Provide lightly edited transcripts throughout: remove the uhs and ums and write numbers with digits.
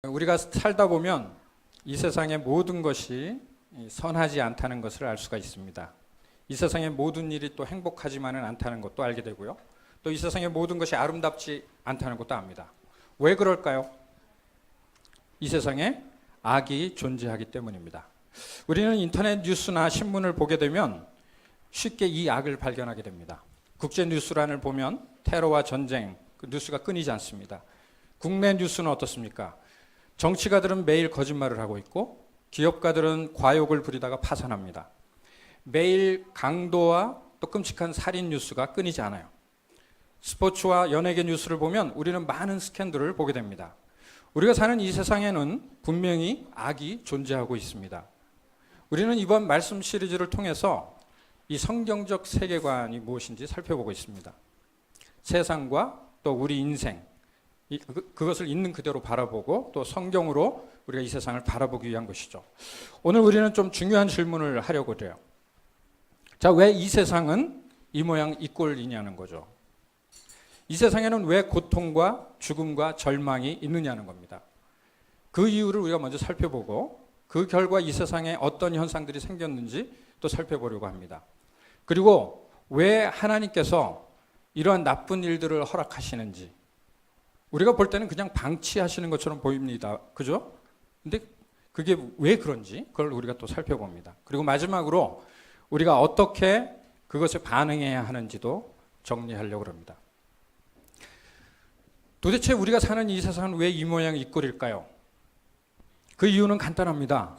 우리가 살다 보면 이 세상의 모든 것이 선하지 않다는 것을 알 수가 있습니다. 이 세상의 모든 일이 또 행복하지만은 않다는 것도 알게 되고요. 또 이 세상의 모든 것이 아름답지 않다는 것도 압니다. 왜 그럴까요? 이 세상에 악이 존재하기 때문입니다. 우리는 인터넷 뉴스나 신문을 보게 되면 쉽게 이 악을 발견하게 됩니다. 국제 뉴스란을 보면 테러와 전쟁, 그 뉴스가 끊이지 않습니다. 국내 뉴스는 어떻습니까? 정치가들은 매일 거짓말을 하고 있고 기업가들은 과욕을 부리다가 파산합니다. 매일 강도와 또 끔찍한 살인 뉴스가 끊이지 않아요. 스포츠와 연예계 뉴스를 보면 우리는 많은 스캔들을 보게 됩니다. 우리가 사는 이 세상에는 분명히 악이 존재하고 있습니다. 우리는 이번 말씀 시리즈를 통해서 이 성경적 세계관이 무엇인지 살펴보고 있습니다. 세상과 또 우리 인생, 그것을 있는 그대로 바라보고 또 성경으로 우리가 이 세상을 바라보기 위한 것이죠. 오늘 우리는 좀 중요한 질문을 하려고 해요. 자, 왜 이 세상은 이 모양 이 꼴이냐는 거죠. 이 세상에는 왜 고통과 죽음과 절망이 있느냐는 겁니다. 그 이유를 우리가 먼저 살펴보고 그 결과 이 세상에 어떤 현상들이 생겼는지 또 살펴보려고 합니다. 그리고 왜 하나님께서 이러한 나쁜 일들을 허락하시는지, 우리가 볼 때는 그냥 방치하시는 것처럼 보입니다. 그죠? 근데 그게 왜 그런지 그걸 우리가 또 살펴봅니다. 그리고 마지막으로 우리가 어떻게 그것에 반응해야 하는지도 정리하려고 합니다. 도대체 우리가 사는 이 세상은 왜 이 모양 이 꼴일까요? 그 이유는 간단합니다.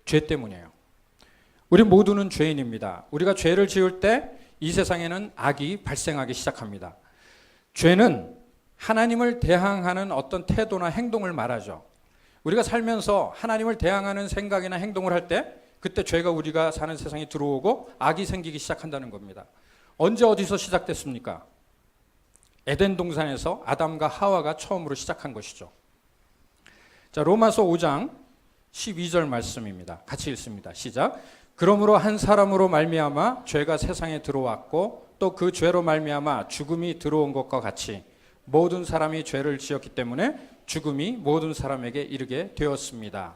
죄 때문이에요. 우리 모두는 죄인입니다. 우리가 죄를 지을 때 이 세상에는 악이 발생하기 시작합니다. 죄는 하나님을 대항하는 어떤 태도나 행동을 말하죠. 우리가 살면서 하나님을 대항하는 생각이나 행동을 할 때 그때 죄가 우리가 사는 세상에 들어오고 악이 생기기 시작한다는 겁니다. 언제 어디서 시작됐습니까? 에덴 동산에서 아담과 하와가 처음으로 시작한 것이죠. 자, 로마서 5장 12절 말씀입니다. 같이 읽습니다. 시작. 그러므로 한 사람으로 말미암아 죄가 세상에 들어왔고 또 그 죄로 말미암아 죽음이 들어온 것과 같이 모든 사람이 죄를 지었기 때문에 죽음이 모든 사람에게 이르게 되었습니다.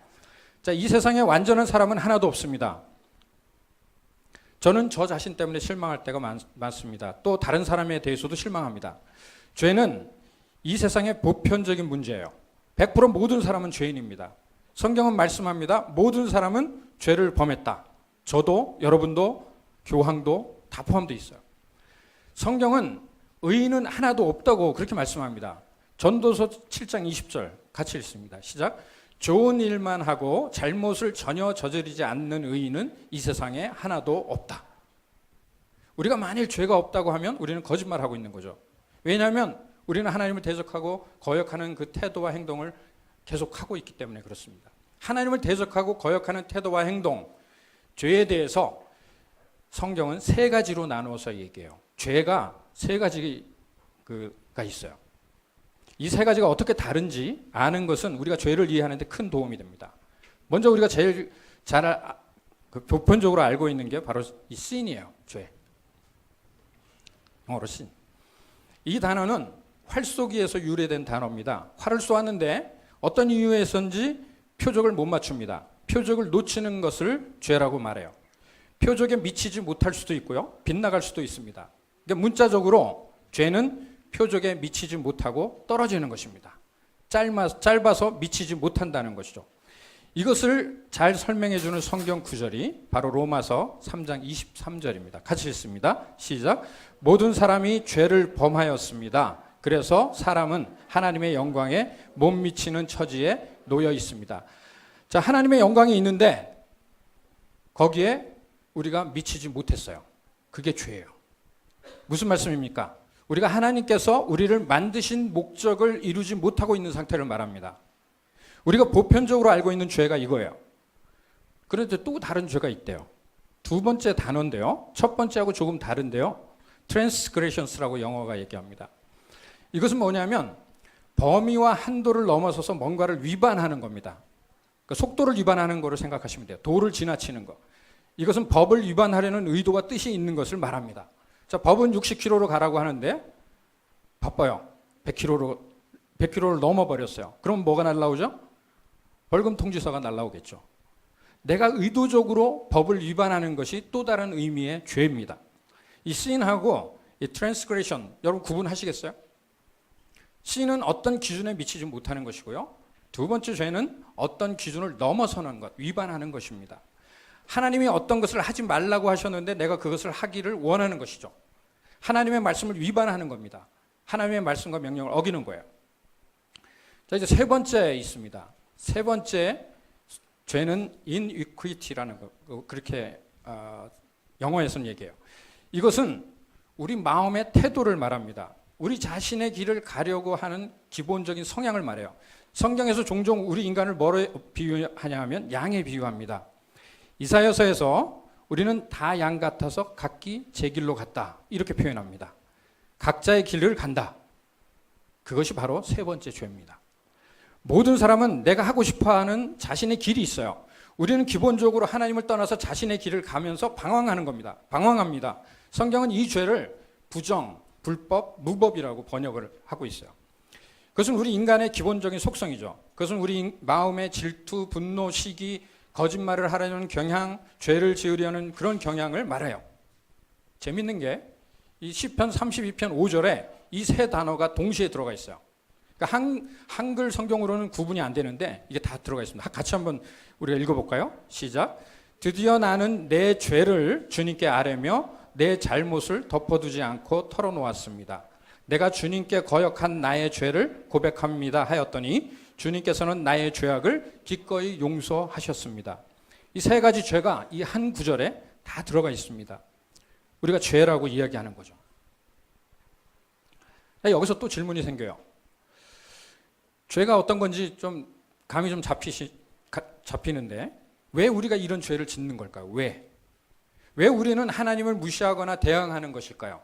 자, 이 세상에 완전한 사람은 하나도 없습니다. 저는 저 자신 때문에 실망할 때가 많습니다. 또 다른 사람에 대해서도 실망합니다. 죄는 이 세상의 보편적인 문제예요. 100% 모든 사람은 죄인입니다. 성경은 말씀합니다. 모든 사람은 죄를 범했다. 저도, 여러분도, 교황도 다 포함되어 있어요. 성경은 의인은 하나도 없다고 그렇게 말씀합니다. 전도서 7장 20절 같이 읽습니다. 시작. 좋은 일만 하고 잘못을 전혀 저지르지 않는 의인은 이 세상에 하나도 없다. 우리가 만일 죄가 없다고 하면 우리는 거짓말하고 있는 거죠. 왜냐하면 우리는 하나님을 대적하고 거역하는 그 태도와 행동을 계속하고 있기 때문에 그렇습니다. 하나님을 대적하고 거역하는 태도와 행동, 죄에 대해서 성경은 세 가지로 나누어서 얘기해요. 죄가 세 가지가 있어요. 이 세 가지가 어떻게 다른지 아는 것은 우리가 죄를 이해하는 데 큰 도움이 됩니다. 먼저 우리가 제일 잘 보편적으로 알고 있는 게 바로 이 sin이에요. 죄. 영어로 sin. 이 단어는 활 쏘기에서 유래된 단어입니다. 활을 쏘았는데 어떤 이유에서인지 표적을 못 맞춥니다. 표적을 놓치는 것을 죄라고 말해요. 표적에 미치지 못할 수도 있고요. 빗나갈 수도 있습니다. 그러니까 문자적으로 죄는 표적에 미치지 못하고 떨어지는 것입니다. 짧아서 미치지 못한다는 것이죠. 이것을 잘 설명해 주는 성경 구절이 바로 로마서 3장 23절입니다. 같이 읽습니다. 시작. 모든 사람이 죄를 범하였습니다. 그래서 사람은 하나님의 영광에 못 미치는 처지에 놓여 있습니다. 자, 하나님의 영광이 있는데 거기에 우리가 미치지 못했어요. 그게 죄예요. 무슨 말씀입니까? 우리가 하나님께서 우리를 만드신 목적을 이루지 못하고 있는 상태를 말합니다. 우리가 보편적으로 알고 있는 죄가 이거예요. 그런데 또 다른 죄가 있대요. 두 번째 단어인데요. 첫 번째하고 조금 다른데요. transgressions라고 영어가 얘기합니다. 이것은 뭐냐면 범위와 한도를 넘어서서 뭔가를 위반하는 겁니다. 그러니까 속도를 위반하는 거로 생각하시면 돼요. 도를 지나치는 거. 이것은 법을 위반하려는 의도와 뜻이 있는 것을 말합니다. 자, 법은 60km로 가라고 하는데 바빠요. 100km를 넘어버렸어요. 그럼 뭐가 날라오죠? 벌금 통지서가 날라오겠죠. 내가 의도적으로 법을 위반하는 것이 또 다른 의미의 죄입니다. 이 sin하고 이 transgression, 여러분 구분하시겠어요? sin은 어떤 기준에 미치지 못하는 것이고요. 두 번째 죄는 어떤 기준을 넘어서는 것, 위반하는 것입니다. 하나님이 어떤 것을 하지 말라고 하셨는데 내가 그것을 하기를 원하는 것이죠. 하나님의 말씀을 위반하는 겁니다. 하나님의 말씀과 명령을 어기는 거예요. 자, 이제 세 번째 있습니다. 세 번째 죄는 iniquity라는 거, 그렇게 영어에서는 얘기해요. 이것은 우리 마음의 태도를 말합니다. 우리 자신의 길을 가려고 하는 기본적인 성향을 말해요. 성경에서 종종 우리 인간을 뭐로 비유하냐 하면 양에 비유합니다. 이사야서에서 우리는 다 양 같아서 각기 제 길로 갔다 이렇게 표현합니다. 각자의 길을 간다. 그것이 바로 세 번째 죄입니다. 모든 사람은 내가 하고 싶어하는 자신의 길이 있어요. 우리는 기본적으로 하나님을 떠나서 자신의 길을 가면서 방황하는 겁니다. 방황합니다. 성경은 이 죄를 부정, 불법, 무법이라고 번역을 하고 있어요. 그것은 우리 인간의 기본적인 속성이죠. 그것은 우리 마음의 질투, 분노, 시기, 거짓말을 하려는 경향, 죄를 지으려는 그런 경향을 말해요. 재밌는 게 이 시편 32편 5절에 이 세 단어가 동시에 들어가 있어요. 그러니까 한글 성경으로는 구분이 안 되는데 이게 다 들어가 있습니다. 같이 한번 우리가 읽어볼까요? 시작. 드디어 나는 내 죄를 주님께 아뢰며 내 잘못을 덮어두지 않고 털어놓았습니다. 내가 주님께 거역한 나의 죄를 고백합니다 하였더니 주님께서는 나의 죄악을 기꺼이 용서하셨습니다. 이 세 가지 죄가 이 한 구절에 다 들어가 있습니다. 우리가 죄라고 이야기하는 거죠. 여기서 또 질문이 생겨요. 죄가 어떤 건지 좀 감이 좀 잡히는데 왜 우리가 이런 죄를 짓는 걸까요? 왜 우리는 하나님을 무시하거나 대항하는 것일까요?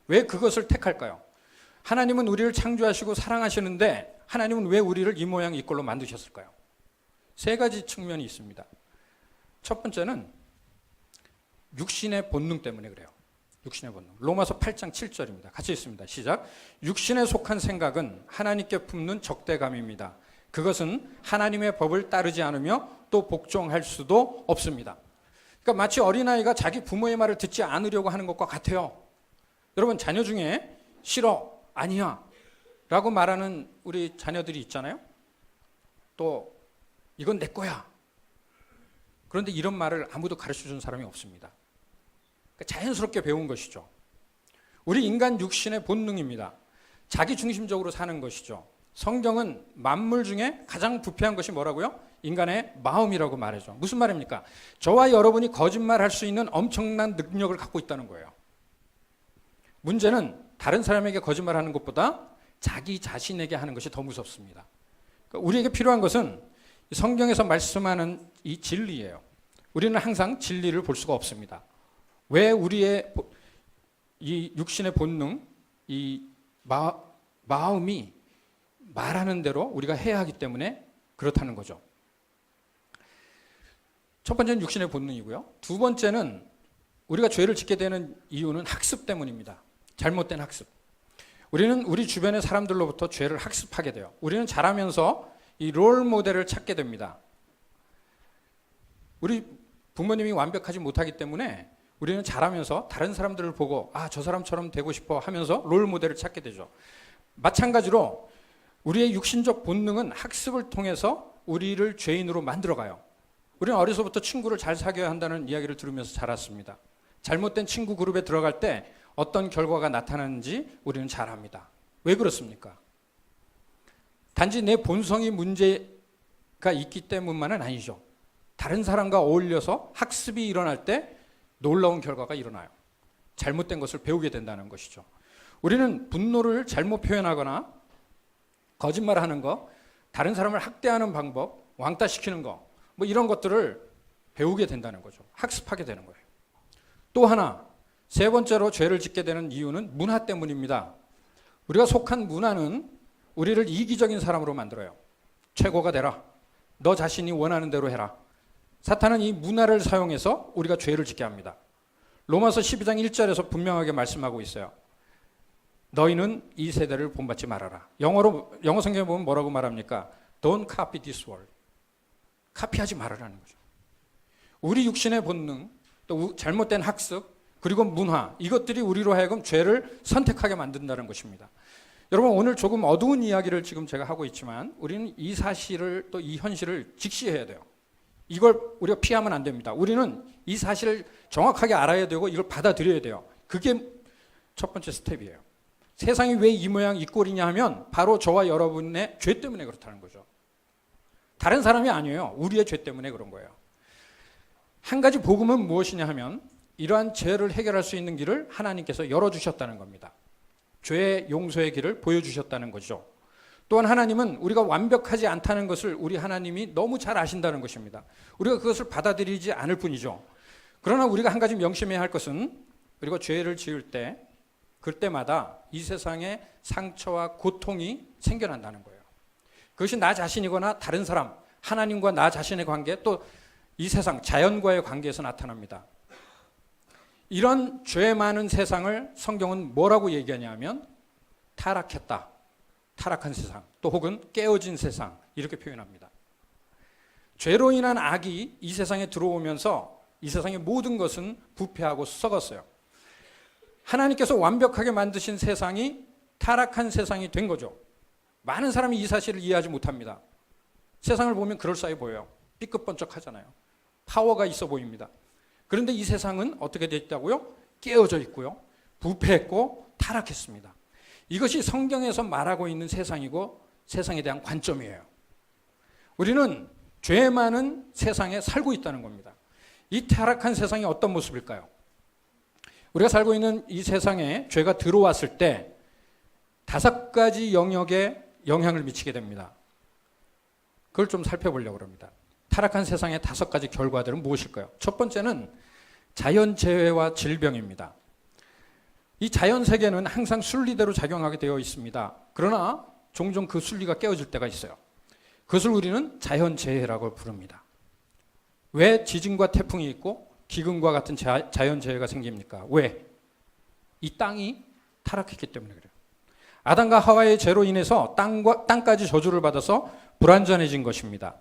왜 그것을 택할까요? 하나님은 우리를 창조하시고 사랑하시는데 하나님은 왜 우리를 이 모양 이 꼴로 만드셨을까요? 세 가지 측면이 있습니다. 첫 번째는 육신의 본능 때문에 그래요. 육신의 본능. 로마서 8장 7절입니다. 같이 읽습니다. 시작. 육신에 속한 생각은 하나님께 품는 적대감입니다. 그것은 하나님의 법을 따르지 않으며 또 복종할 수도 없습니다. 그러니까 마치 어린아이가 자기 부모의 말을 듣지 않으려고 하는 것과 같아요. 여러분 자녀 중에 싫어, 아니야 라고 말하는 우리 자녀들이 있잖아요. 또 이건 내 거야. 그런데 이런 말을 아무도 가르쳐준 사람이 없습니다. 그러니까 자연스럽게 배운 것이죠. 우리 인간 육신의 본능입니다. 자기중심적으로 사는 것이죠. 성경은 만물 중에 가장 부패한 것이 뭐라고요? 인간의 마음이라고 말하죠. 무슨 말입니까? 저와 여러분이 거짓말할 수 있는 엄청난 능력을 갖고 있다는 거예요. 문제는 다른 사람에게 거짓말하는 것보다 자기 자신에게 하는 것이 더 무섭습니다. 그러니까 우리에게 필요한 것은 성경에서 말씀하는 이 진리예요. 우리는 항상 진리를 볼 수가 없습니다. 왜 우리의 이 육신의 본능, 이 마음이 말하는 대로 우리가 해야 하기 때문에 그렇다는 거죠. 첫 번째는 육신의 본능이고요. 두 번째는 우리가 죄를 짓게 되는 이유는 학습 때문입니다. 잘못된 학습. 우리는 우리 주변의 사람들로부터 죄를 학습하게 돼요. 우리는 자라면서 이 롤 모델을 찾게 됩니다. 우리 부모님이 완벽하지 못하기 때문에 우리는 자라면서 다른 사람들을 보고 저 사람처럼 되고 싶어 하면서 롤 모델을 찾게 되죠. 마찬가지로 우리의 육신적 본능은 학습을 통해서 우리를 죄인으로 만들어가요. 우리는 어려서부터 친구를 잘 사귀어야 한다는 이야기를 들으면서 자랐습니다. 잘못된 친구 그룹에 들어갈 때 어떤 결과가 나타나는지 우리는 잘 압니다. 왜 그렇습니까? 단지 내 본성이 문제가 있기 때문만은 아니죠. 다른 사람과 어울려서 학습이 일어날 때 놀라운 결과가 일어나요. 잘못된 것을 배우게 된다는 것이죠. 우리는 분노를 잘못 표현하거나 거짓말하는 거, 다른 사람을 학대하는 방법, 왕따시키는 거, 이런 것들을 배우게 된다는 거죠. 학습하게 되는 거예요. 또 하나, 세 번째로 죄를 짓게 되는 이유는 문화 때문입니다. 우리가 속한 문화는 우리를 이기적인 사람으로 만들어요. 최고가 되라. 너 자신이 원하는 대로 해라. 사탄은 이 문화를 사용해서 우리가 죄를 짓게 합니다. 로마서 12장 1절에서 분명하게 말씀하고 있어요. 너희는 이 세대를 본받지 말아라. 영어 성경에 보면 뭐라고 말합니까? Don't copy this world. 카피하지 말으라는 거죠. 우리 육신의 본능, 또 잘못된 학습, 그리고 문화, 이것들이 우리로 하여금 죄를 선택하게 만든다는 것입니다. 여러분, 오늘 조금 어두운 이야기를 지금 제가 하고 있지만 우리는 이 사실을, 또 이 현실을 직시해야 돼요. 이걸 우리가 피하면 안 됩니다. 우리는 이 사실을 정확하게 알아야 되고 이걸 받아들여야 돼요. 그게 첫 번째 스텝이에요. 세상이 왜 이 모양 이 꼴이냐 하면 바로 저와 여러분의 죄 때문에 그렇다는 거죠. 다른 사람이 아니에요. 우리의 죄 때문에 그런 거예요. 한 가지 복음은 무엇이냐 하면 이러한 죄를 해결할 수 있는 길을 하나님께서 열어주셨다는 겁니다. 죄의 용서의 길을 보여주셨다는 거죠. 또한 하나님은 우리가 완벽하지 않다는 것을 우리 하나님이 너무 잘 아신다는 것입니다. 우리가 그것을 받아들이지 않을 뿐이죠. 그러나 우리가 한 가지 명심해야 할 것은 우리가 죄를 지을 때 그때마다 이 세상에 상처와 고통이 생겨난다는 거예요. 그것이 나 자신이거나 다른 사람, 하나님과 나 자신의 관계, 또 이 세상, 자연과의 관계에서 나타납니다. 이런 죄 많은 세상을 성경은 뭐라고 얘기하냐면 타락했다, 타락한 세상, 또 혹은 깨어진 세상, 이렇게 표현합니다. 죄로 인한 악이 이 세상에 들어오면서 이 세상의 모든 것은 부패하고 썩었어요. 하나님께서 완벽하게 만드신 세상이 타락한 세상이 된 거죠. 많은 사람이 이 사실을 이해하지 못합니다. 세상을 보면 그럴싸해 보여요. 삐끗번쩍하잖아요. 파워가 있어 보입니다. 그런데 이 세상은 어떻게 되어 있다고요? 깨어져 있고요, 부패했고 타락했습니다. 이것이 성경에서 말하고 있는 세상이고 세상에 대한 관점이에요. 우리는 죄 많은 세상에 살고 있다는 겁니다. 이 타락한 세상이 어떤 모습일까요? 우리가 살고 있는 이 세상에 죄가 들어왔을 때 5가지 영역에 영향을 미치게 됩니다. 그걸 좀 살펴보려고 합니다. 타락한 세상의 5가지 결과들은 무엇일까요? 첫 번째는 자연재해와 질병입니다. 이 자연세계는 항상 순리대로 작용하게 되어 있습니다. 그러나 종종 그 순리가 깨어질 때가 있어요. 그것을 우리는 자연재해라고 부릅니다. 왜 지진과 태풍이 있고 기근과 같은 자연재해가 생깁니까? 왜? 이 땅이 타락했기 때문에 그래요. 아담과 하와의 죄로 인해서 땅까지 저주를 받아서 불완전해진 것입니다.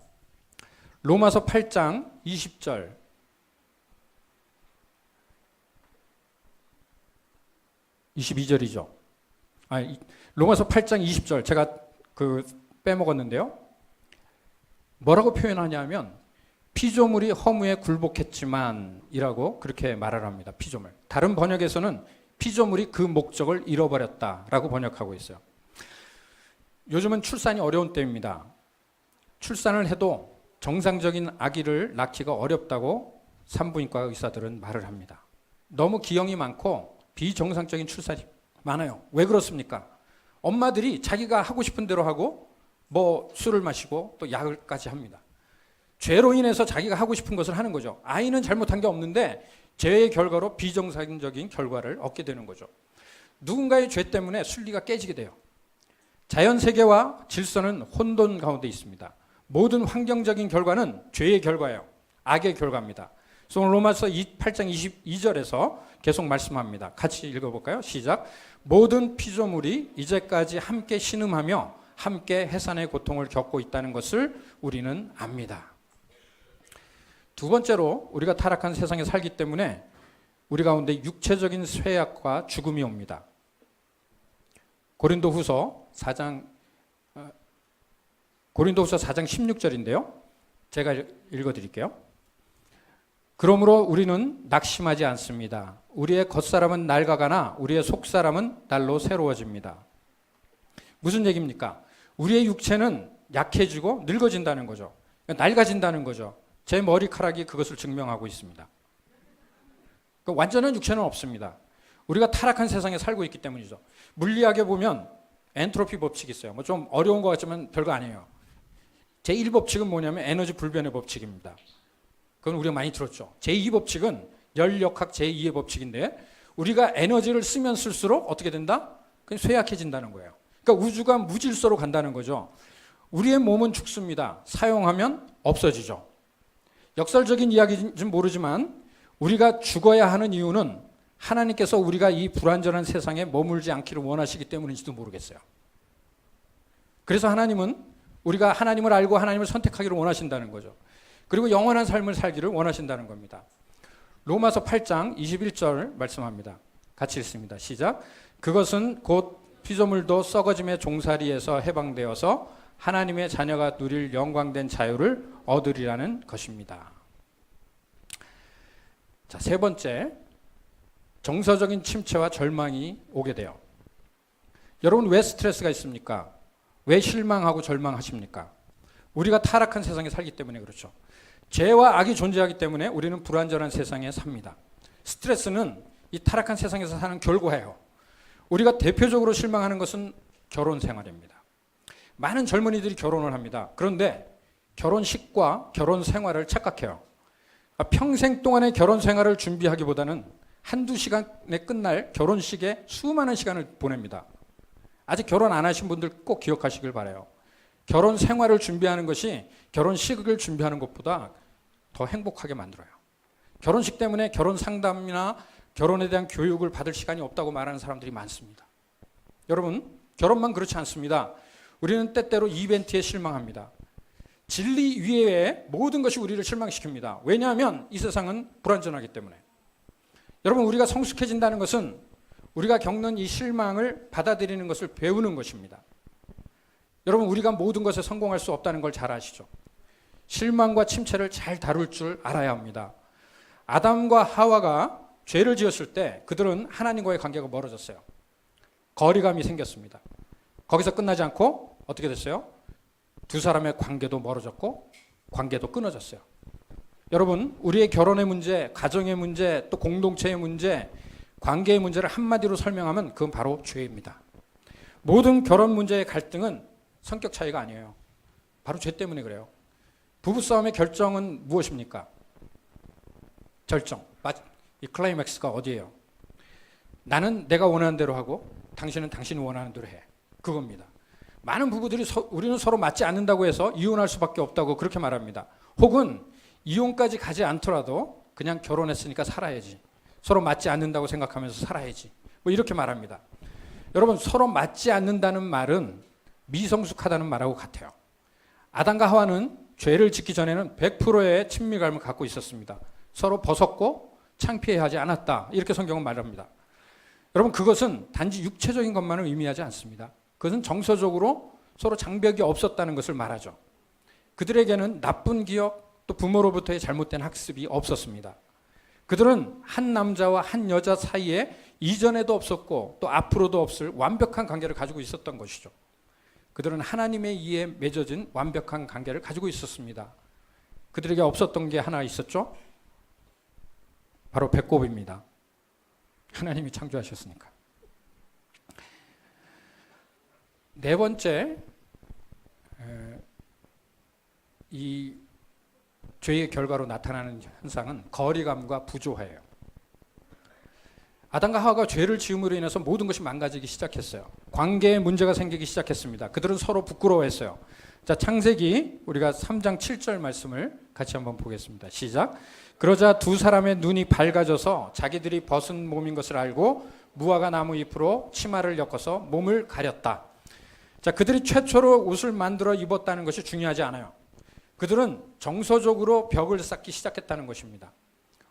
로마서 8장 20절, (22절이죠) 로마서 8장 20절 제가 빼먹었는데요. 뭐라고 표현하냐면 피조물이 허무에 굴복했지만 이라고 그렇게 말을 합니다. 피조물. 다른 번역에서는 피조물이 그 목적을 잃어버렸다라고 번역하고 있어요. 요즘은 출산이 어려운 때입니다. 출산을 해도 정상적인 아기를 낳기가 어렵다고 산부인과 의사들은 말을 합니다. 너무 기형이 많고 비정상적인 출산이 많아요. 왜 그렇습니까? 엄마들이 자기가 하고 싶은 대로 하고 뭐 술을 마시고 또 약을까지 합니다. 죄로 인해서 자기가 하고 싶은 것을 하는 거죠. 아이는 잘못한 게 없는데 죄의 결과로 비정상적인 결과를 얻게 되는 거죠. 누군가의 죄 때문에 순리가 깨지게 돼요. 자연세계와 질서는 혼돈 가운데 있습니다. 모든 환경적인 결과는 죄의 결과예요. 악의 결과입니다. 그래서 오늘 로마서 8장 22절에서 계속 말씀합니다. 같이 읽어볼까요? 시작. 모든 피조물이 이제까지 함께 신음하며 함께 해산의 고통을 겪고 있다는 것을 우리는 압니다. 두 번째로 우리가 타락한 세상에 살기 때문에 우리 가운데 육체적인 쇠약과 죽음이 옵니다. 고린도후서 4장 16절인데요. 제가 읽어드릴게요. 그러므로 우리는 낙심하지 않습니다. 우리의 겉사람은 낡아가나 우리의 속사람은 날로 새로워집니다. 무슨 얘기입니까? 우리의 육체는 약해지고 늙어진다는 거죠. 낡아진다는 거죠. 제 머리카락이 그것을 증명하고 있습니다. 그러니까 완전한 육체는 없습니다. 우리가 타락한 세상에 살고 있기 때문이죠. 물리학에 보면 엔트로피 법칙이 있어요. 뭐 좀 어려운 것 같지만 별거 아니에요. 제1법칙은 뭐냐면 에너지 불변의 법칙입니다. 그건 우리가 많이 들었죠. 제2법칙은 열역학 제2의 법칙인데 우리가 에너지를 쓰면 쓸수록 어떻게 된다? 그냥 쇠약해진다는 거예요. 그러니까 우주가 무질서로 간다는 거죠. 우리의 몸은 죽습니다. 사용하면 없어지죠. 역설적인 이야기인지는 모르지만 우리가 죽어야 하는 이유는 하나님께서 우리가 이 불완전한 세상에 머물지 않기를 원하시기 때문인지도 모르겠어요. 그래서 하나님은 우리가 하나님을 알고 하나님을 선택하기를 원하신다는 거죠. 그리고 영원한 삶을 살기를 원하신다는 겁니다. 로마서 8장 21절 말씀합니다. 같이 읽습니다. 시작. 그것은 곧 피조물도 썩어짐의 종살이에서 해방되어서 하나님의 자녀가 누릴 영광된 자유를 얻으리라는 것입니다. 자, 세 번째, 정서적인 침체와 절망이 오게 돼요. 여러분 왜 스트레스가 있습니까? 왜 실망하고 절망하십니까? 우리가 타락한 세상에 살기 때문에 그렇죠. 죄와 악이 존재하기 때문에 우리는 불완전한 세상에 삽니다. 스트레스는 이 타락한 세상에서 사는 결과예요. 우리가 대표적으로 실망하는 것은 결혼 생활입니다. 많은 젊은이들이 결혼을 합니다. 그런데 결혼식과 결혼 생활을 착각해요. 평생 동안의 결혼 생활을 준비하기보다는 한두 시간에 끝날 결혼식에 수많은 시간을 보냅니다. 아직 결혼 안 하신 분들 꼭 기억하시길 바라요. 결혼 생활을 준비하는 것이 결혼식을 준비하는 것보다 더 행복하게 만들어요. 결혼식 때문에 결혼 상담이나 결혼에 대한 교육을 받을 시간이 없다고 말하는 사람들이 많습니다. 여러분, 결혼만 그렇지 않습니다. 우리는 때때로 이벤트에 실망합니다. 진리 이외에 모든 것이 우리를 실망시킵니다. 왜냐하면 이 세상은 불완전하기 때문에. 여러분, 우리가 성숙해진다는 것은 우리가 겪는 이 실망을 받아들이는 것을 배우는 것입니다. 여러분, 우리가 모든 것에 성공할 수 없다는 걸 잘 아시죠? 실망과 침체를 잘 다룰 줄 알아야 합니다. 아담과 하와가 죄를 지었을 때 그들은 하나님과의 관계가 멀어졌어요. 거리감이 생겼습니다. 거기서 끝나지 않고 어떻게 됐어요? 두 사람의 관계도 멀어졌고 관계도 끊어졌어요. 여러분, 우리의 결혼의 문제, 가정의 문제, 또 공동체의 문제, 관계의 문제를 한마디로 설명하면 그건 바로 죄입니다. 모든 결혼 문제의 갈등은 성격 차이가 아니에요. 바로 죄 때문에 그래요. 부부싸움의 결정은 무엇입니까? 절정. 이 클라이맥스가 어디예요? 나는 내가 원하는 대로 하고 당신은 당신이 원하는 대로 해. 그겁니다. 많은 부부들이 우리는 서로 맞지 않는다고 해서 이혼할 수밖에 없다고 그렇게 말합니다. 혹은 이혼까지 가지 않더라도 그냥 결혼했으니까 살아야지. 서로 맞지 않는다고 생각하면서 살아야지. 뭐 이렇게 말합니다. 여러분, 서로 맞지 않는다는 말은 미성숙하다는 말하고 같아요. 아담과 하와는 죄를 짓기 전에는 100%의 친밀감을 갖고 있었습니다. 서로 벗었고 창피해하지 않았다. 이렇게 성경은 말합니다. 여러분, 그것은 단지 육체적인 것만을 의미하지 않습니다. 그것은 정서적으로 서로 장벽이 없었다는 것을 말하죠. 그들에게는 나쁜 기억, 또 부모로부터의 잘못된 학습이 없었습니다. 그들은 한 남자와 한 여자 사이에 이전에도 없었고 또 앞으로도 없을 완벽한 관계를 가지고 있었던 것이죠. 그들은 하나님의 이에 맺어진 완벽한 관계를 가지고 있었습니다. 그들에게 없었던 게 하나 있었죠? 바로 배꼽입니다. 하나님이 창조하셨으니까. 네 번째, 이 죄의 결과로 나타나는 현상은 거리감과 부조화예요. 아담과 하와가 죄를 지음으로 인해서 모든 것이 망가지기 시작했어요. 관계에 문제가 생기기 시작했습니다. 그들은 서로 부끄러워했어요. 자, 창세기 우리가 3장 7절 말씀을 같이 한번 보겠습니다. 시작. 그러자 두 사람의 눈이 밝아져서 자기들이 벗은 몸인 것을 알고 무화과 나무 잎으로 치마를 엮어서 몸을 가렸다. 자, 그들이 최초로 옷을 만들어 입었다는 것이 중요하지 않아요. 그들은 정서적으로 벽을 쌓기 시작했다는 것입니다.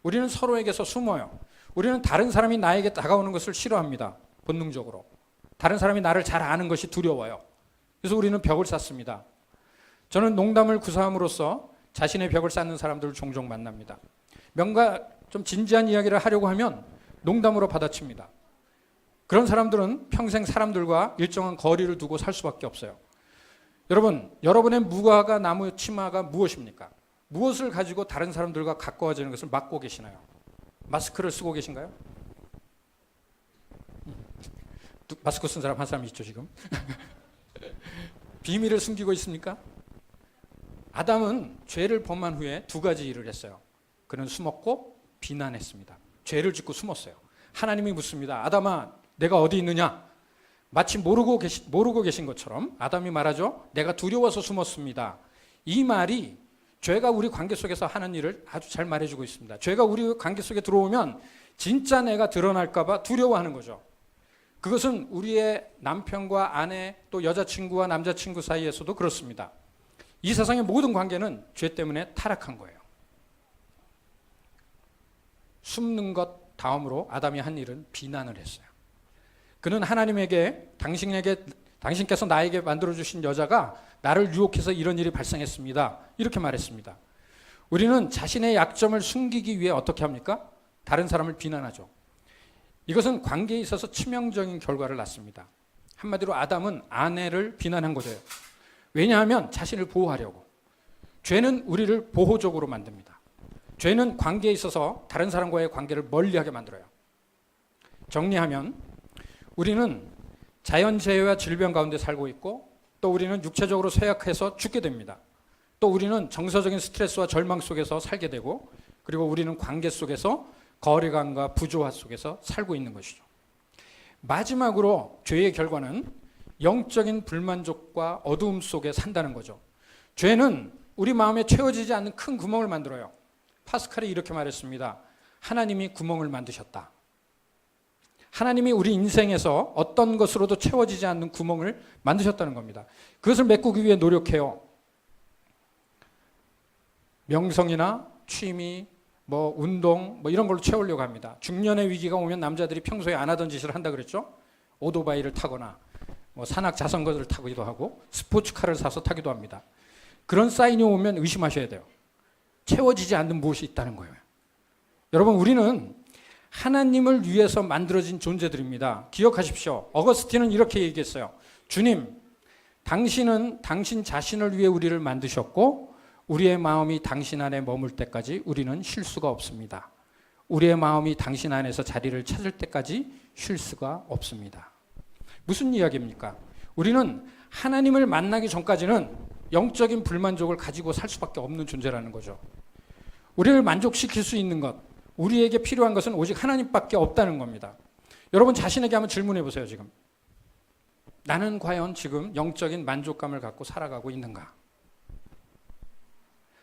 우리는 서로에게서 숨어요. 우리는 다른 사람이 나에게 다가오는 것을 싫어합니다. 본능적으로. 다른 사람이 나를 잘 아는 것이 두려워요. 그래서 우리는 벽을 쌓습니다. 저는 농담을 구사함으로써 자신의 벽을 쌓는 사람들을 종종 만납니다. 뭔가 좀 진지한 이야기를 하려고 하면 농담으로 받아칩니다. 그런 사람들은 평생 사람들과 일정한 거리를 두고 살 수밖에 없어요. 여러분, 여러분의 무화과 나무 치마가 무엇입니까? 무엇을 가지고 다른 사람들과 가까워지는 것을 막고 계시나요? 마스크를 쓰고 계신가요? 마스크 쓴 사람 한 사람 있죠 지금? 비밀을 숨기고 있습니까? 아담은 죄를 범한 후에 두 가지 일을 했어요. 그는 숨었고 비난했습니다. 죄를 짓고 숨었어요. 하나님이 묻습니다. 아담아, 내가 어디 있느냐? 마치 모르고 계신 것처럼 아담이 말하죠. 내가 두려워서 숨었습니다. 이 말이 죄가 우리 관계 속에서 하는 일을 아주 잘 말해주고 있습니다. 죄가 우리 관계 속에 들어오면 진짜 내가 드러날까 봐 두려워하는 거죠. 그것은 우리의 남편과 아내 또 여자친구와 남자친구 사이에서도 그렇습니다. 이 세상의 모든 관계는 죄 때문에 타락한 거예요. 숨는 것 다음으로 아담이 한 일은 비난을 했어요. 그는 하나님에게 당신께서 나에게 만들어주신 여자가 나를 유혹해서 이런 일이 발생했습니다. 이렇게 말했습니다. 우리는 자신의 약점을 숨기기 위해 어떻게 합니까? 다른 사람을 비난하죠. 이것은 관계에 있어서 치명적인 결과를 낳습니다. 한마디로 아담은 아내를 비난한 거죠. 왜냐하면 자신을 보호하려고. 죄는 우리를 보호적으로 만듭니다. 죄는 관계에 있어서 다른 사람과의 관계를 멀리하게 만들어요. 정리하면 우리는 자연재해와 질병 가운데 살고 있고, 또 우리는 육체적으로 쇠약해서 죽게 됩니다. 또 우리는 정서적인 스트레스와 절망 속에서 살게 되고, 그리고 우리는 관계 속에서 거리감과 부조화 속에서 살고 있는 것이죠. 마지막으로 죄의 결과는 영적인 불만족과 어두움 속에 산다는 거죠. 죄는 우리 마음에 채워지지 않는 큰 구멍을 만들어요. 파스칼이 이렇게 말했습니다. 하나님이 구멍을 만드셨다. 하나님이 우리 인생에서 어떤 것으로도 채워지지 않는 구멍을 만드셨다는 겁니다. 그것을 메꾸기 위해 노력해요. 명성이나 취미, 운동, 이런 걸로 채우려고 합니다. 중년의 위기가 오면 남자들이 평소에 안 하던 짓을 한다 그랬죠? 오토바이를 타거나, 산악 자전거를 타기도 하고, 스포츠카를 사서 타기도 합니다. 그런 사인이 오면 의심하셔야 돼요. 채워지지 않는 무엇이 있다는 거예요. 여러분, 우리는 하나님을 위해서 만들어진 존재들입니다. 기억하십시오. 어거스틴은 이렇게 얘기했어요. 주님, 당신은 당신 자신을 위해 우리를 만드셨고, 우리의 마음이 당신 안에 머물 때까지 우리는 쉴 수가 없습니다. 우리의 마음이 당신 안에서 자리를 찾을 때까지 쉴 수가 없습니다. 무슨 이야기입니까? 우리는 하나님을 만나기 전까지는 영적인 불만족을 가지고 살 수밖에 없는 존재라는 거죠. 우리를 만족시킬 수 있는 것, 우리에게 필요한 것은 오직 하나님밖에 없다는 겁니다. 여러분 자신에게 한번 질문해 보세요. 지금 나는 과연 지금 영적인 만족감을 갖고 살아가고 있는가?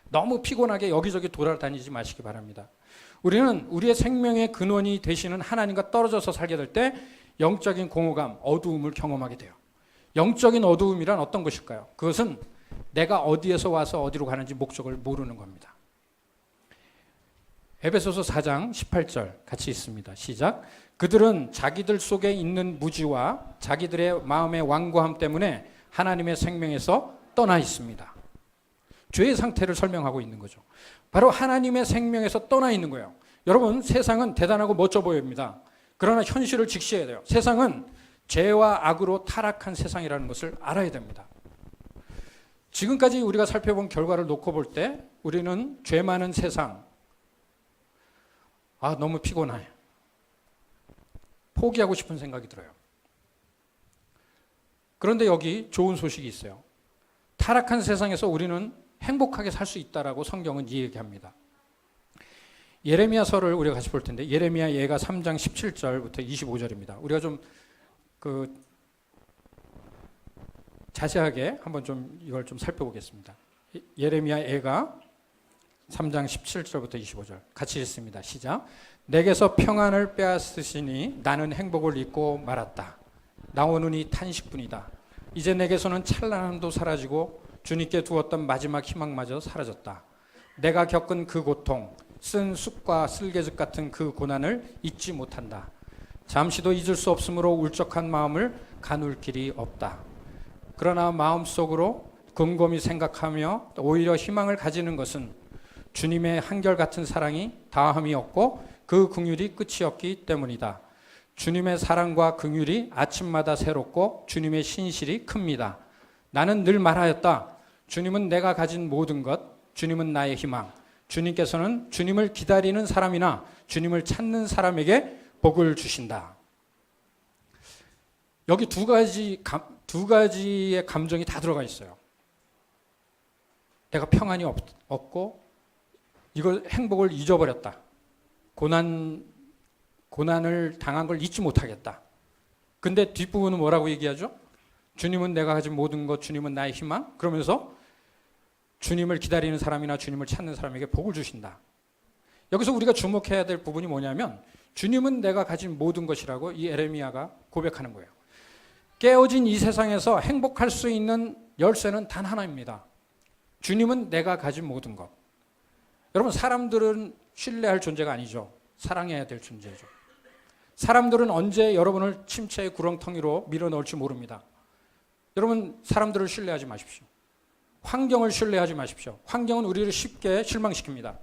너무 피곤하게 여기저기 돌아다니지 마시기 바랍니다. 우리는 우리의 생명의 근원이 되시는 하나님과 떨어져서 살게 될 때 영적인 공허감, 어두움을 경험하게 돼요. 영적인 어두움이란 어떤 것일까요? 그것은 내가 어디에서 와서 어디로 가는지 목적을 모르는 겁니다. 에베소서 4장 18절 같이 있습니다. 시작. 그들은 자기들 속에 있는 무지와 자기들의 마음의 완고함 때문에 하나님의 생명에서 떠나 있습니다. 죄의 상태를 설명하고 있는 거죠. 바로 하나님의 생명에서 떠나 있는 거예요. 여러분, 세상은 대단하고 멋져 보입니다. 그러나 현실을 직시해야 돼요. 세상은 죄와 악으로 타락한 세상이라는 것을 알아야 됩니다. 지금까지 우리가 살펴본 결과를 놓고 볼 때 우리는 죄 많은 세상, 너무 피곤해. 포기하고 싶은 생각이 들어요. 그런데 여기 좋은 소식이 있어요. 타락한 세상에서 우리는 행복하게 살 수 있다라고 성경은 이야기합니다. 예레미야서를 우리가 같이 볼 텐데, 예레미야 예가 3장 17절부터 25절입니다. 우리가 좀 자세하게 한번 좀 이걸 좀 살펴보겠습니다. 예레미야 예가 3장 17절부터 25절 같이 읽습니다. 시작. 내게서 평안을 빼앗으시니 나는 행복을 잊고 말았다. 나오느니 탄식뿐이다. 이제 내게서는 찬란함도 사라지고 주님께 두었던 마지막 희망마저 사라졌다. 내가 겪은 그 고통, 쓴 쑥과 쓸개즙 같은 그 고난을 잊지 못한다. 잠시도 잊을 수 없으므로 울적한 마음을 가눌 길이 없다. 그러나 마음속으로 곰곰이 생각하며 오히려 희망을 가지는 것은 주님의 한결같은 사랑이 다함이 없고 그 긍휼이 끝이 없기 때문이다. 주님의 사랑과 긍휼이 아침마다 새롭고 주님의 신실이 큽니다. 나는 늘 말하였다. 주님은 내가 가진 모든 것, 주님은 나의 희망. 주님께서는 주님을 기다리는 사람이나 주님을 찾는 사람에게 복을 주신다. 여기 두 가지의 감정이 다 들어가 있어요. 내가 평안이 없고 이걸 행복을 잊어버렸다. 고난을 당한 걸 잊지 못하겠다. 근데 뒷부분은 뭐라고 얘기하죠? 주님은 내가 가진 모든 것, 주님은 나의 희망. 그러면서 주님을 기다리는 사람이나 주님을 찾는 사람에게 복을 주신다. 여기서 우리가 주목해야 될 부분이 뭐냐면 주님은 내가 가진 모든 것이라고 이 예레미야가 고백하는 거예요. 깨어진 이 세상에서 행복할 수 있는 열쇠는 단 하나입니다. 주님은 내가 가진 모든 것. 여러분, 사람들은 신뢰할 존재가 아니죠. 사랑해야 될 존재죠. 사람들은 언제 여러분을 침체의 구렁텅이로 밀어넣을지 모릅니다. 여러분, 사람들을 신뢰하지 마십시오. 환경을 신뢰하지 마십시오. 환경은 우리를 쉽게 실망시킵니다.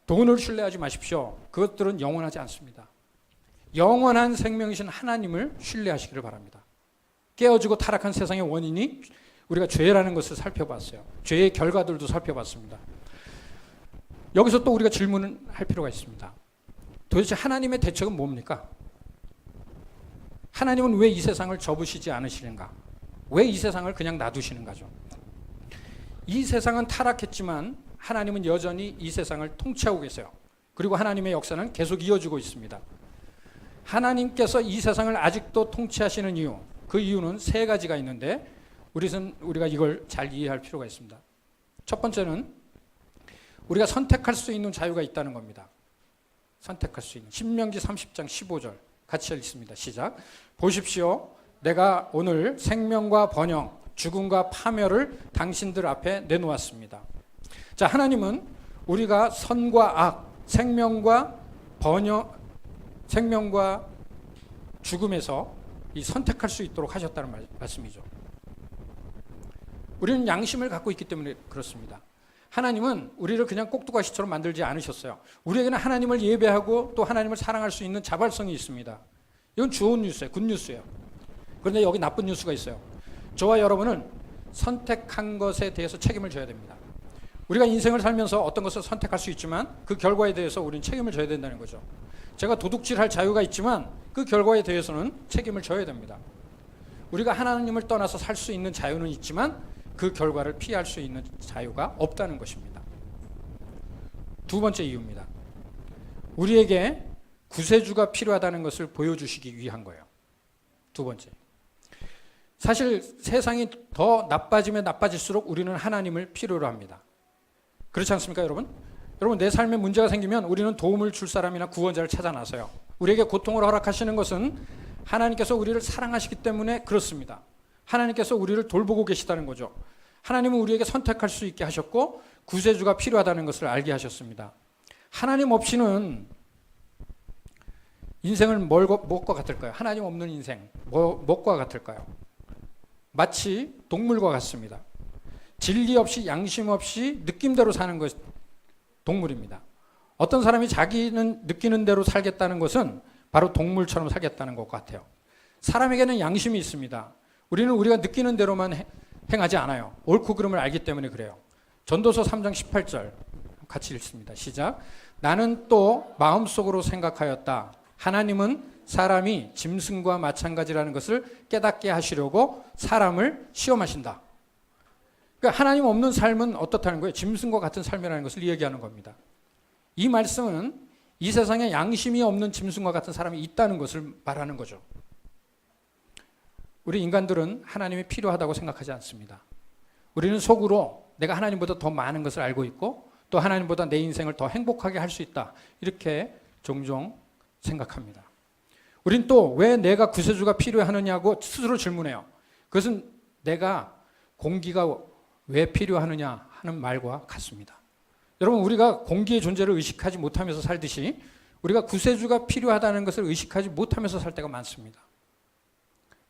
돈을 신뢰하지 마십시오. 그것들은 영원하지 않습니다. 영원한 생명이신 하나님을 신뢰하시기를 바랍니다. 깨어지고 타락한 세상의 원인이 우리가 죄라는 것을 살펴봤어요. 죄의 결과들도 살펴봤습니다. 여기서 또 우리가 질문을 할 필요가 있습니다. 도대체 하나님의 대책은 뭡니까? 하나님은 왜 이 세상을 접으시지 않으시는가? 왜 이 세상을 그냥 놔두시는가죠? 이 세상은 타락했지만 하나님은 여전히 이 세상을 통치하고 계세요. 그리고 하나님의 역사는 계속 이어지고 있습니다. 하나님께서 이 세상을 아직도 통치하시는 이유, 그 이유는 세 가지가 있는데 우리가 이걸 잘 이해할 필요가 있습니다. 첫 번째는 우리가 선택할 수 있는 자유가 있다는 겁니다. 선택할 수 있는. 신명기 30장 15절 같이 읽습니다. 시작. 보십시오. 내가 오늘 생명과 번영, 죽음과 파멸을 당신들 앞에 내놓았습니다. 자, 하나님은 우리가 선과 악, 생명과 번영, 생명과 죽음에서 이 선택할 수 있도록 하셨다는 말씀이죠. 우리는 양심을 갖고 있기 때문에 그렇습니다. 하나님은 우리를 그냥 꼭두가시처럼 만들지 않으셨어요. 우리에게는 하나님을 예배하고 또 하나님을 사랑할 수 있는 자발성이 있습니다. 이건 좋은 뉴스예요. 굿뉴스예요. 그런데 여기 나쁜 뉴스가 있어요. 저와 여러분은 선택한 것에 대해서 책임을 져야 됩니다. 우리가 인생을 살면서 어떤 것을 선택할 수 있지만 그 결과에 대해서 우리는 책임을 져야 된다는 거죠. 제가 도둑질할 자유가 있지만 그 결과에 대해서는 책임을 져야 됩니다. 우리가 하나님을 떠나서 살 수 있는 자유는 있지만 그 결과를 피할 수 있는 자유가 없다는 것입니다. 두 번째 이유입니다. 우리에게 구세주가 필요하다는 것을 보여주시기 위한 거예요. 두 번째. 사실 세상이 더 나빠지면 나빠질수록 우리는 하나님을 필요로 합니다. 그렇지 않습니까, 여러분? 여러분, 내 삶에 문제가 생기면 우리는 도움을 줄 사람이나 구원자를 찾아 나서요. 우리에게 고통을 허락하시는 것은 하나님께서 우리를 사랑하시기 때문에 그렇습니다. 하나님께서 우리를 돌보고 계시다는 거죠. 하나님은 우리에게 선택할 수 있게 하셨고 구세주가 필요하다는 것을 알게 하셨습니다. 하나님 없이는 인생을 무엇과 같을까요? 하나님 없는 인생, 무엇과 같을까요? 마치 동물과 같습니다. 진리 없이 양심 없이 느낌대로 사는 것, 동물입니다. 어떤 사람이 자기는 느끼는 대로 살겠다는 것은 바로 동물처럼 살겠다는 것 같아요. 사람에게는 양심이 있습니다. 우리는 우리가 느끼는 대로만 행하지 않아요. 옳고 그름을 알기 때문에 그래요. 전도서 3장 18절 같이 읽습니다. 시작. 나는 또 마음속으로 생각하였다. 하나님은 사람이 짐승과 마찬가지라는 것을 깨닫게 하시려고 사람을 시험하신다. 그러니까 하나님 없는 삶은 어떻다는 거예요? 짐승과 같은 삶이라는 것을 이야기하는 겁니다. 이 말씀은 이 세상에 양심이 없는 짐승과 같은 사람이 있다는 것을 말하는 거죠. 우리 인간들은 하나님이 필요하다고 생각하지 않습니다. 우리는 속으로 내가 하나님보다 더 많은 것을 알고 있고 또 하나님보다 내 인생을 더 행복하게 할 수 있다. 이렇게 종종 생각합니다. 우린 또 왜 내가 구세주가 필요하느냐고 스스로 질문해요. 그것은 내가 공기가 왜 필요하느냐 하는 말과 같습니다. 여러분, 우리가 공기의 존재를 의식하지 못하면서 살듯이 우리가 구세주가 필요하다는 것을 의식하지 못하면서 살 때가 많습니다.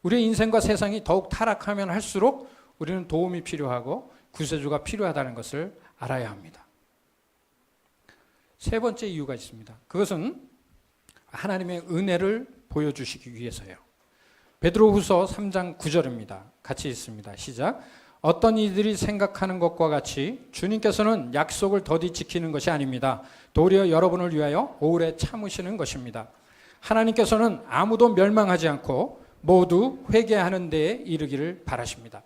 우리의 인생과 세상이 더욱 타락하면 할수록 우리는 도움이 필요하고 구세주가 필요하다는 것을 알아야 합니다. 세 번째 이유가 있습니다. 그것은 하나님의 은혜를 보여주시기 위해서예요. 베드로후서 3장 9절입니다. 같이 읽습니다. 시작. 어떤 이들이 생각하는 것과 같이 주님께서는 약속을 더디 지키는 것이 아닙니다. 도리어 여러분을 위하여 오래 참으시는 것입니다. 하나님께서는 아무도 멸망하지 않고 모두 회개하는 데에 이르기를 바라십니다.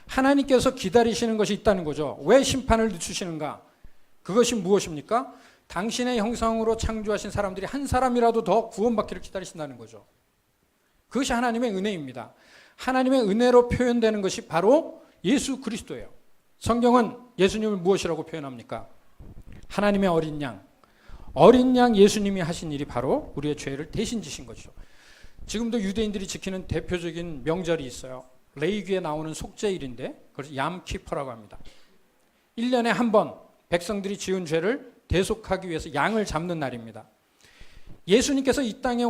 하나님께서 기다리시는 것이 있다는 거죠. 왜 심판을 늦추시는가? 그것이 무엇입니까? 당신의 형상으로 창조하신 사람들이 한 사람이라도 더 구원받기를 기다리신다는 거죠. 그것이 하나님의 은혜입니다. 하나님의 은혜로 표현되는 것이 바로 예수 그리스도예요. 성경은 예수님을 무엇이라고 표현합니까? 하나님의 어린 양. 어린 양 예수님이 하신 일이 바로 우리의 죄를 대신 지신 거죠. 지금도 유대인들이 지키는 대표적인 명절이 있어요. 레위기에 나오는 속죄일인데 그걸 얌키퍼라고 합니다. 1년에 한 번 백성들이 지은 죄를 대속하기 위해서 양을 잡는 날입니다. 예수님께서 이 땅에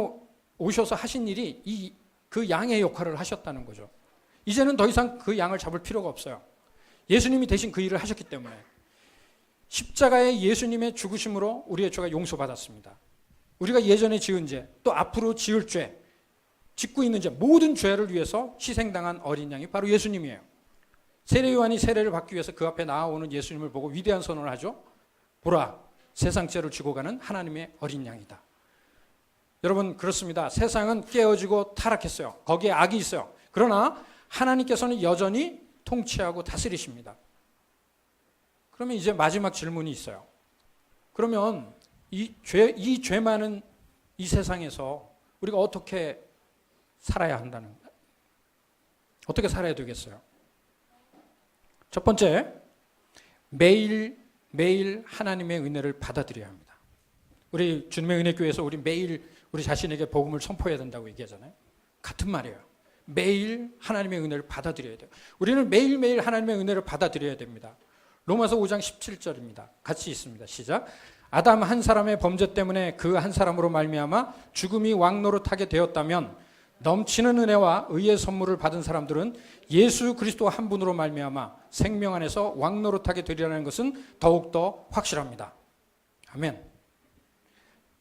오셔서 하신 일이 그 양의 역할을 하셨다는 거죠. 이제는 더 이상 그 양을 잡을 필요가 없어요. 예수님이 대신 그 일을 하셨기 때문에 십자가의 예수님의 죽으심으로 우리의 죄가 용서받았습니다. 우리가 예전에 지은 죄, 또 앞으로 지을 죄, 짓고 있는 죄, 모든 죄를 위해서 희생당한 어린 양이 바로 예수님이에요. 세례요한이 세례를 받기 위해서 그 앞에 나아오는 예수님을 보고 위대한 선언을 하죠. 보라, 세상 죄를 지고 가는 하나님의 어린 양이다. 여러분, 그렇습니다. 세상은 깨어지고 타락했어요. 거기에 악이 있어요. 그러나 하나님께서는 여전히 통치하고 다스리십니다. 그러면 이제 마지막 질문이 있어요. 그러면 이 죄 많은 이 세상에서 우리가 어떻게 살아야 어떻게 살아야 되겠어요? 첫 번째, 매일 하나님의 은혜를 받아들여야 합니다. 우리 주님의 은혜교회에서 우리 매일 우리 자신에게 복음을 선포해야 된다고 얘기하잖아요. 같은 말이에요. 매일 하나님의 은혜를 받아들여야 돼요. 우리는 매일매일 하나님의 은혜를 받아들여야 됩니다. 로마서 5장 17절입니다. 같이 있습니다. 시작. 아담 한 사람의 범죄 때문에 그 한 사람으로 말미암아 죽음이 왕노릇하게 되었다면 넘치는 은혜와 의의 선물을 받은 사람들은 예수 그리스도 한 분으로 말미암아 생명 안에서 왕노릇하게 되리라는 것은 더욱더 확실합니다. 아멘.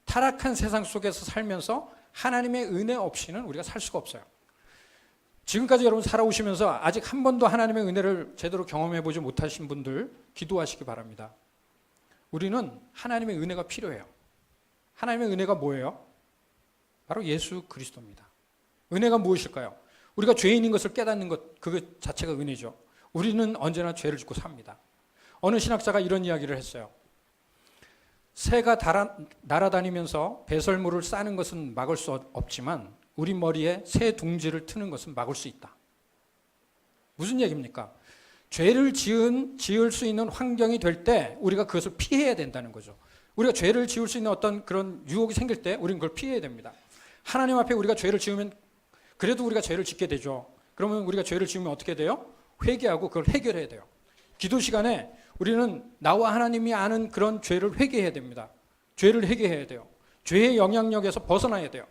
타락한 세상 속에서 살면서 하나님의 은혜 없이는 우리가 살 수가 없어요. 지금까지 여러분 살아오시면서 아직 한 번도 하나님의 은혜를 제대로 경험해 보지 못하신 분들 기도하시기 바랍니다. 우리는 하나님의 은혜가 필요해요. 하나님의 은혜가 뭐예요? 바로 예수 그리스도입니다. 은혜가 무엇일까요? 우리가 죄인인 것을 깨닫는 것, 그 자체가 은혜죠. 우리는 언제나 죄를 짓고 삽니다. 어느 신학자가 이런 이야기를 했어요. 새가 날아다니면서 배설물을 싸는 것은 막을 수 없지만 우리 머리에 새 둥지를 트는 것은 막을 수 있다. 무슨 얘기입니까? 죄를 지을 수 있는 환경이 될 때 우리가 그것을 피해야 된다는 거죠. 우리가 죄를 지을 수 있는 어떤 그런 유혹이 생길 때 우리는 그걸 피해야 됩니다. 하나님 앞에 우리가 죄를 지으면 그래도 우리가 죄를 짓게 되죠. 그러면 우리가 죄를 지으면 어떻게 돼요? 회개하고 그걸 해결해야 돼요. 기도 시간에 우리는 나와 하나님이 아는 그런 죄를 회개해야 됩니다. 죄를 회개해야 돼요. 죄의 영향력에서 벗어나야 돼요.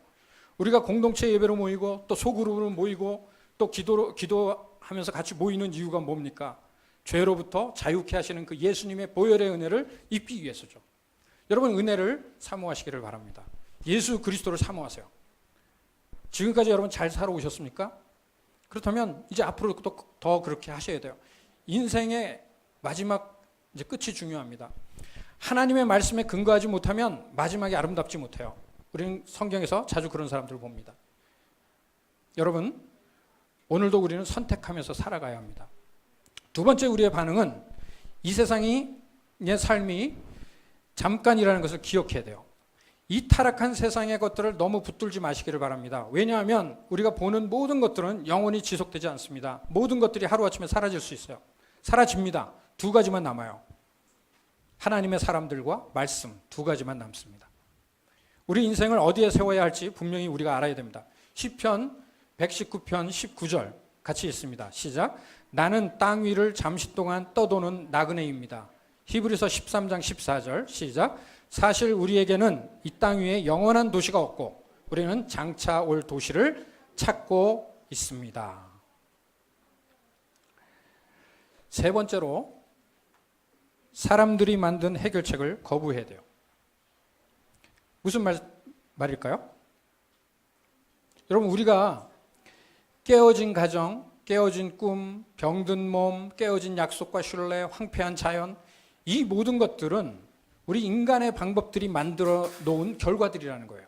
우리가 공동체 예배로 모이고 또 소그룹으로 모이고 또 기도하면서 같이 모이는 이유가 뭡니까? 죄로부터 자유케 하시는 그 예수님의 보혈의 은혜를 입기 위해서죠. 여러분, 은혜를 사모하시기를 바랍니다. 예수 그리스도를 사모하세요. 지금까지 여러분 잘 살아오셨습니까? 그렇다면 이제 앞으로 또 더 그렇게 하셔야 돼요. 인생의 마지막 이제 끝이 중요합니다. 하나님의 말씀에 근거하지 못하면 마지막이 아름답지 못해요. 우리는 성경에서 자주 그런 사람들을 봅니다. 여러분, 오늘도 우리는 선택하면서 살아가야 합니다. 두 번째 우리의 반응은 이 세상의 삶이 잠깐이라는 것을 기억해야 돼요. 이 타락한 세상의 것들을 너무 붙들지 마시기를 바랍니다. 왜냐하면 우리가 보는 모든 것들은 영원히 지속되지 않습니다. 모든 것들이 하루아침에 사라질 수 있어요. 사라집니다. 두 가지만 남아요. 하나님의 사람들과 말씀, 두 가지만 남습니다. 우리 인생을 어디에 세워야 할지 분명히 우리가 알아야 됩니다. 시편 119편 19절 같이 읽습니다. 시작. 나는 땅 위를 잠시 동안 떠도는 나그네입니다. 히브리서 13장 14절 시작. 사실 우리에게는 이 땅 위에 영원한 도시가 없고 우리는 장차 올 도시를 찾고 있습니다. 세 번째로 사람들이 만든 해결책을 거부해야 돼요. 무슨 말일까요? 여러분, 우리가 깨어진 가정, 깨어진 꿈, 병든 몸, 깨어진 약속과 신뢰, 황폐한 자연, 이 모든 것들은 우리 인간의 방법들이 만들어 놓은 결과들이라는 거예요.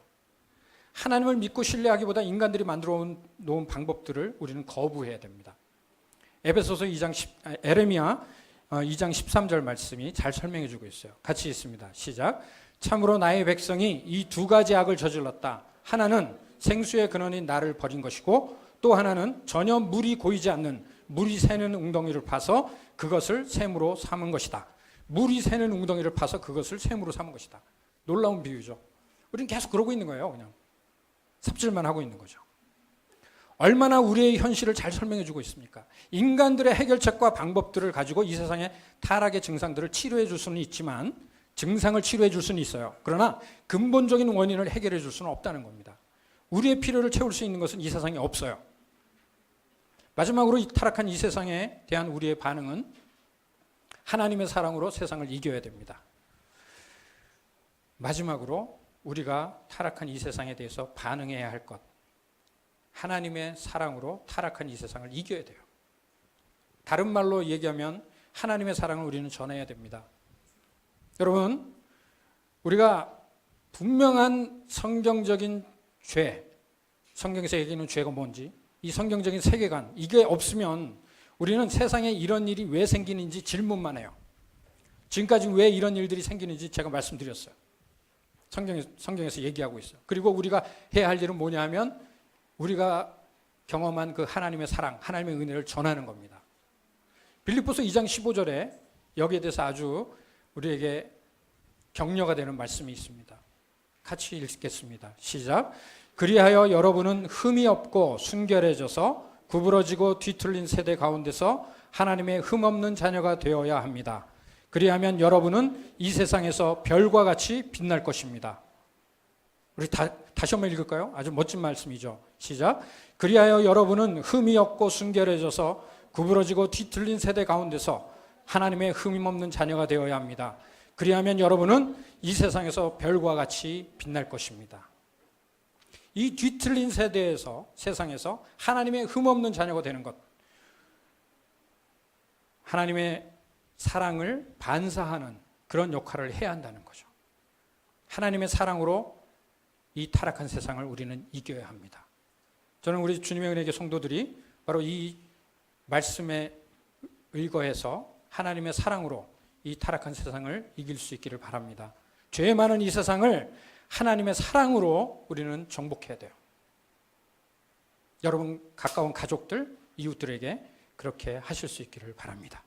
하나님을 믿고 신뢰하기보다 인간들이 만들어 놓은 방법들을 우리는 거부해야 됩니다. 에베소서 에레미야 2장 13절 말씀이 잘 설명해 주고 있어요. 같이 읽습니다. 시작. 참으로 나의 백성이 이 두 가지 악을 저질렀다. 하나는 생수의 근원인 나를 버린 것이고 또 하나는 전혀 물이 고이지 않는 물이 새는 웅덩이를 파서 그것을 샘으로 삼은 것이다. 물이 새는 웅덩이를 파서 그것을 샘으로 삼은 것이다. 놀라운 비유죠. 우리는 계속 그러고 있는 거예요. 그냥 삽질만 하고 있는 거죠. 얼마나 우리의 현실을 잘 설명해 주고 있습니까? 인간들의 해결책과 방법들을 가지고 이 세상의 타락의 증상들을 치료해 줄 수는 있지만, 증상을 치료해 줄 수는 있어요. 그러나 근본적인 원인을 해결해 줄 수는 없다는 겁니다. 우리의 필요를 채울 수 있는 것은 이 세상에 없어요. 마지막으로 이 타락한 이 세상에 대한 우리의 반응은 하나님의 사랑으로 세상을 이겨야 됩니다. 마지막으로 우리가 타락한 이 세상에 대해서 반응해야 할 것, 하나님의 사랑으로 타락한 이 세상을 이겨야 돼요. 다른 말로 얘기하면 하나님의 사랑을 우리는 전해야 됩니다. 여러분, 우리가 분명한 성경적인 죄, 성경에서 얘기하는 죄가 뭔지, 이 성경적인 세계관, 이게 없으면 우리는 세상에 이런 일이 왜 생기는지 질문만 해요. 지금까지 왜 이런 일들이 생기는지 제가 말씀드렸어요. 성경에서 얘기하고 있어요. 그리고 우리가 해야 할 일은 뭐냐 하면 우리가 경험한 그 하나님의 사랑, 하나님의 은혜를 전하는 겁니다. 빌립보서 2장 15절에 여기에 대해서 아주 우리에게 격려가 되는 말씀이 있습니다. 같이 읽겠습니다. 시작. 그리하여 여러분은 흠이 없고 순결해져서 구부러지고 뒤틀린 세대 가운데서 하나님의 흠없는 자녀가 되어야 합니다. 그리하면 여러분은 이 세상에서 별과 같이 빛날 것입니다. 우리 다시 한번 읽을까요? 아주 멋진 말씀이죠. 시작. 그리하여 여러분은 흠이 없고 순결해져서 구부러지고 뒤틀린 세대 가운데서 하나님의 흠없는 자녀가 되어야 합니다. 그리하면 여러분은 이 세상에서 별과 같이 빛날 것입니다. 이 뒤틀린 세대에서, 세상에서 하나님의 흠없는 자녀가 되는 것, 하나님의 사랑을 반사하는 그런 역할을 해야 한다는 거죠. 하나님의 사랑으로 이 타락한 세상을 우리는 이겨야 합니다. 저는 우리 주님의 은혜의 성도들이 바로 이 말씀에 의거해서 하나님의 사랑으로 이 타락한 세상을 이길 수 있기를 바랍니다. 죄 많은 이 세상을 하나님의 사랑으로 우리는 정복해야 돼요. 여러분 가까운 가족들, 이웃들에게 그렇게 하실 수 있기를 바랍니다.